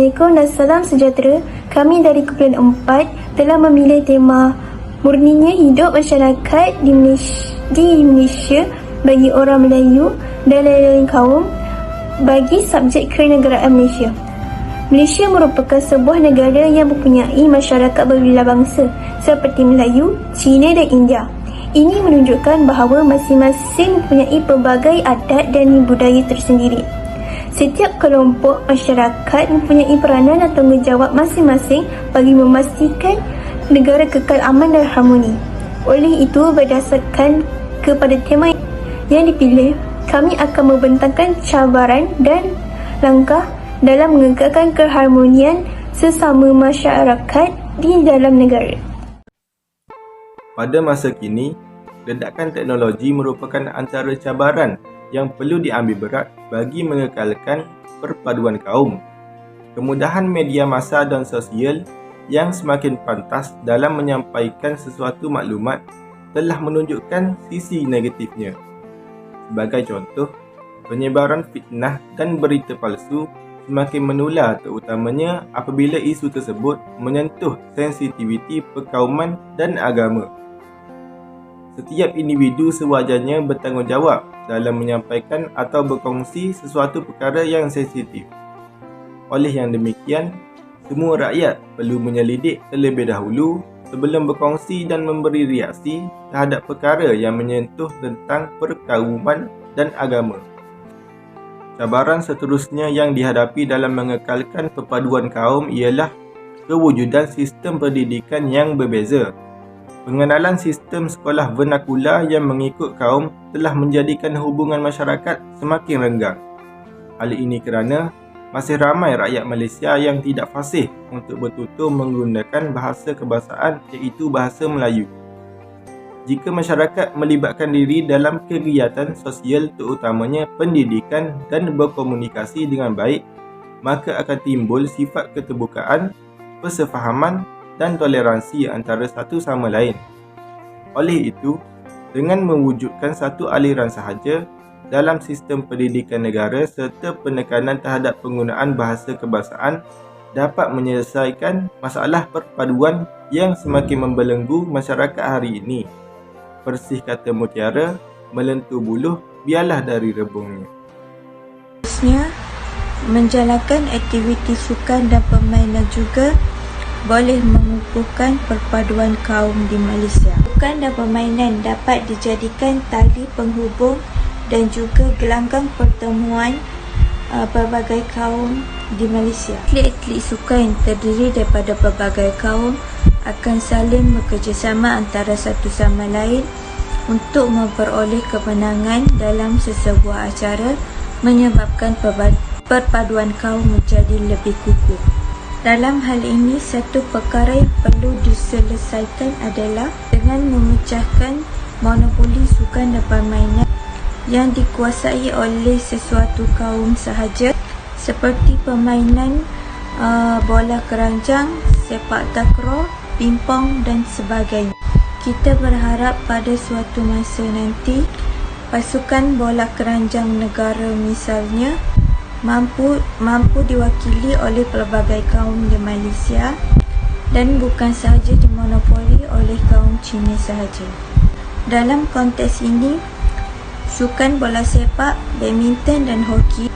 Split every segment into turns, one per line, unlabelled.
Assalamualaikum dan salam sejahtera. Kami dari Kumpulan 4 telah memilih tema Murninya Hidup Masyarakat di Malaysia bagi orang Melayu dan lain-lain kaum bagi subjek kenegaraan Malaysia. Malaysia merupakan sebuah negara yang mempunyai masyarakat berbelah bangsa seperti Melayu, Cina dan India. Ini menunjukkan bahawa masing-masing mempunyai pelbagai adat dan budaya tersendiri. Setiap kelompok masyarakat mempunyai peranan dan tanggungjawab masing-masing bagi memastikan negara kekal aman dan harmoni. Oleh itu, berdasarkan kepada tema yang dipilih, kami akan membentangkan cabaran dan langkah dalam menegakkan keharmonian sesama masyarakat di dalam negara.
Pada masa kini, ledakan teknologi merupakan antara cabaran yang perlu diambil berat bagi mengekalkan perpaduan kaum. Kemudahan media massa dan sosial yang semakin pantas dalam menyampaikan sesuatu maklumat telah menunjukkan sisi negatifnya. Sebagai contoh, penyebaran fitnah dan berita palsu semakin menular, terutamanya apabila isu tersebut menyentuh sensitiviti perkauman dan agama. Setiap individu sewajarnya bertanggungjawab dalam menyampaikan atau berkongsi sesuatu perkara yang sensitif. Oleh yang demikian, semua rakyat perlu menyelidik terlebih dahulu sebelum berkongsi dan memberi reaksi terhadap perkara yang menyentuh tentang perkauman dan agama. Cabaran seterusnya yang dihadapi dalam mengekalkan perpaduan kaum ialah kewujudan sistem pendidikan yang berbeza. Pengenalan sistem sekolah vernakula yang mengikut kaum telah menjadikan hubungan masyarakat semakin renggang. Hal ini kerana masih ramai rakyat Malaysia yang tidak fasih untuk bertutur menggunakan bahasa kebangsaan iaitu bahasa Melayu. Jika masyarakat melibatkan diri dalam kegiatan sosial terutamanya pendidikan dan berkomunikasi dengan baik, maka akan timbul sifat keterbukaan, persefahaman dan toleransi antara satu sama lain. Oleh itu, dengan mewujudkan satu aliran sahaja dalam sistem pendidikan negara serta penekanan terhadap penggunaan bahasa kebangsaan dapat menyelesaikan masalah perpaduan yang semakin membelenggu masyarakat hari ini. Persih kata mutiara, melentur buluh biarlah dari rebungnya.
Seterusnya, menjalankan aktiviti sukan dan permainan juga boleh mengukuhkan perpaduan kaum di Malaysia. Sukan dan permainan dapat dijadikan tali penghubung dan juga gelanggang pertemuan pelbagai kaum di Malaysia. Atlet-atlet sukan terdiri daripada pelbagai kaum akan saling bekerjasama antara satu sama lain untuk memperoleh kemenangan dalam sesebuah acara, menyebabkan perpaduan kaum menjadi lebih kukuh. Dalam hal ini, satu perkara yang perlu diselesaikan adalah dengan memecahkan monopoli sukan dan permainan yang dikuasai oleh sesuatu kaum sahaja seperti permainan bola keranjang, sepak takraw, pingpong dan sebagainya. Kita berharap pada suatu masa nanti pasukan bola keranjang negara misalnya mampu diwakili oleh pelbagai kaum di Malaysia dan bukan sahaja dimonopoli oleh kaum Cina sahaja. Dalam konteks ini, sukan bola sepak, badminton dan hoki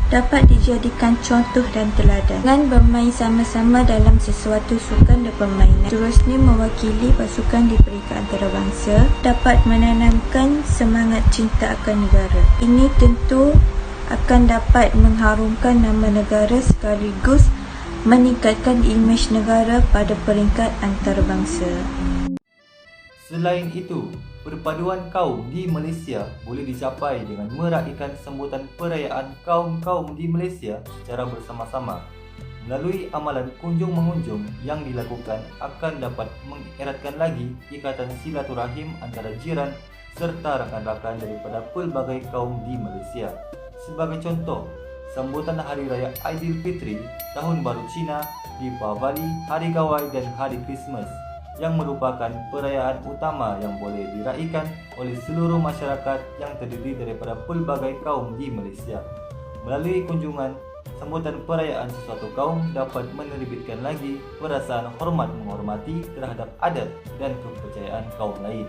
dapat dijadikan contoh dan teladan. Dengan bermain sama-sama dalam sesuatu sukan dan permainan, seterusnya mewakili pasukan di peringkat antarabangsa dapat menanamkan semangat cinta akan negara. Ini tentu akan dapat mengharumkan nama negara sekaligus meningkatkan imej negara pada peringkat antarabangsa.
Selain itu, perpaduan kaum di Malaysia boleh dicapai dengan meraihkan sambutan perayaan kaum-kaum di Malaysia secara bersama-sama. Melalui amalan kunjung-mengunjung yang dilakukan akan dapat mengeratkan lagi ikatan silaturahim antara jiran serta rakan-rakan daripada pelbagai kaum di Malaysia. Sebagai contoh, sambutan Hari Raya Aidilfitri, Tahun Baru Cina, Deepavali, Hari Gawai dan Hari Krismas yang merupakan perayaan utama yang boleh diraihkan oleh seluruh masyarakat yang terdiri daripada pelbagai kaum di Malaysia. Melalui kunjungan Sambutan perayaan sesuatu kaum dapat menerbitkan lagi perasaan hormat menghormati terhadap adat dan kepercayaan kaum lain.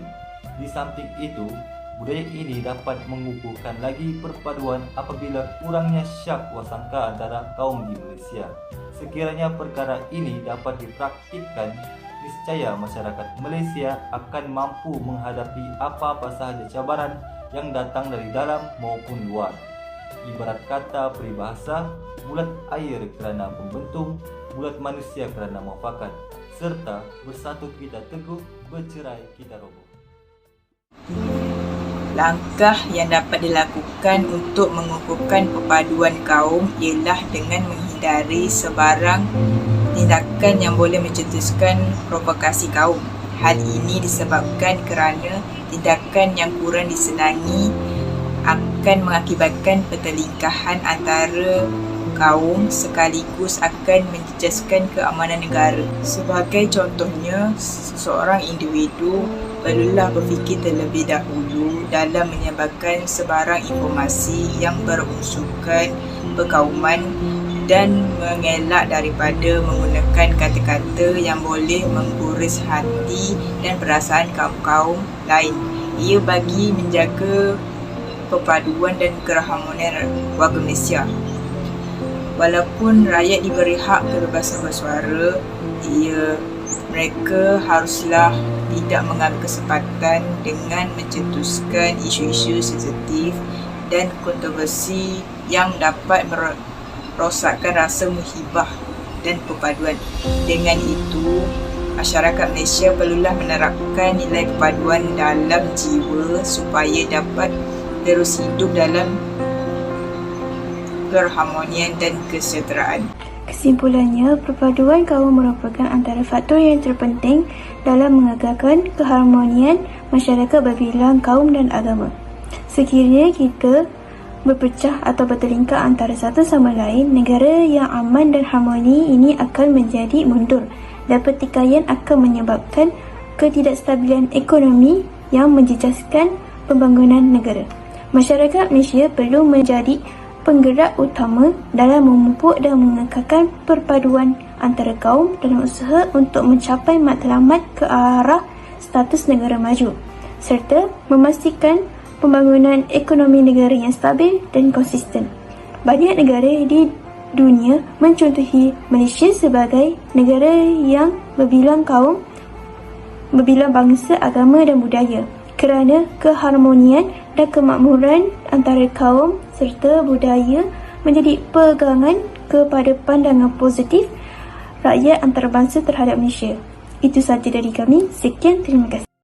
Di samping itu, budaya ini dapat mengukuhkan lagi perpaduan apabila kurangnya syak wasangka antara kaum di Malaysia. Sekiranya perkara ini dapat dipraktikkan, niscaya masyarakat Malaysia akan mampu menghadapi apa-apa sahaja cabaran yang datang dari dalam maupun luar. Ibarat kata peribahasa, bulat air kerana pembentung, bulat manusia kerana muafakat, serta bersatu kita teguh, bercerai kita roboh.
Langkah yang dapat dilakukan untuk mengukuhkan perpaduan kaum ialah dengan menghindari sebarang tindakan yang boleh mencetuskan provokasi kaum. Hal ini disebabkan kerana tindakan yang kurang disenangi akan mengakibatkan pertelingkahan antara kaum sekaligus akan menjejaskan keamanan negara. Sebagai contohnya, seseorang individu perlulah berfikir terlebih dahulu dalam menyebarkan sebarang informasi yang berunsurkan perkauman dan mengelak daripada menggunakan kata-kata yang boleh mengguris hati dan perasaan kaum-kaum lain. Ia bagi menjaga perpaduan dan keharmonian warga Malaysia. Walaupun rakyat diberi hak kebebasan bersuara, mereka haruslah tidak mengambil kesempatan dengan mencetuskan isu-isu sensitif dan kontroversi yang dapat merosakkan rasa muhibah dan perpaduan. Dengan itu, masyarakat Malaysia perlulah menerapkan nilai perpaduan dalam jiwa supaya dapat terus hidup dalam keharmonian dan kesejahteraan.
Kesimpulannya, perpaduan kaum merupakan antara faktor yang terpenting dalam mengekalkan keharmonian masyarakat berbilang kaum dan agama. Sekiranya kita berpecah atau bertelingkah antara satu sama lain, negara yang aman dan harmoni ini akan menjadi mundur dan pertikaian akan menyebabkan ketidakstabilan ekonomi yang menjejaskan pembangunan negara. Masyarakat Malaysia perlu menjadi penggerak utama dalam memupuk dan mengekalkan perpaduan antara kaum dalam usaha untuk mencapai matlamat ke arah status negara maju serta memastikan pembangunan ekonomi negara yang stabil dan konsisten. Banyak negara di dunia mencontohi Malaysia sebagai negara yang berbilang kaum, berbilang bangsa, agama dan budaya. Kerana keharmonian dan kemakmuran antara kaum serta budaya menjadi pegangan kepada pandangan positif rakyat antarabangsa terhadap Malaysia. Itu sahaja dari kami. Sekian, terima kasih.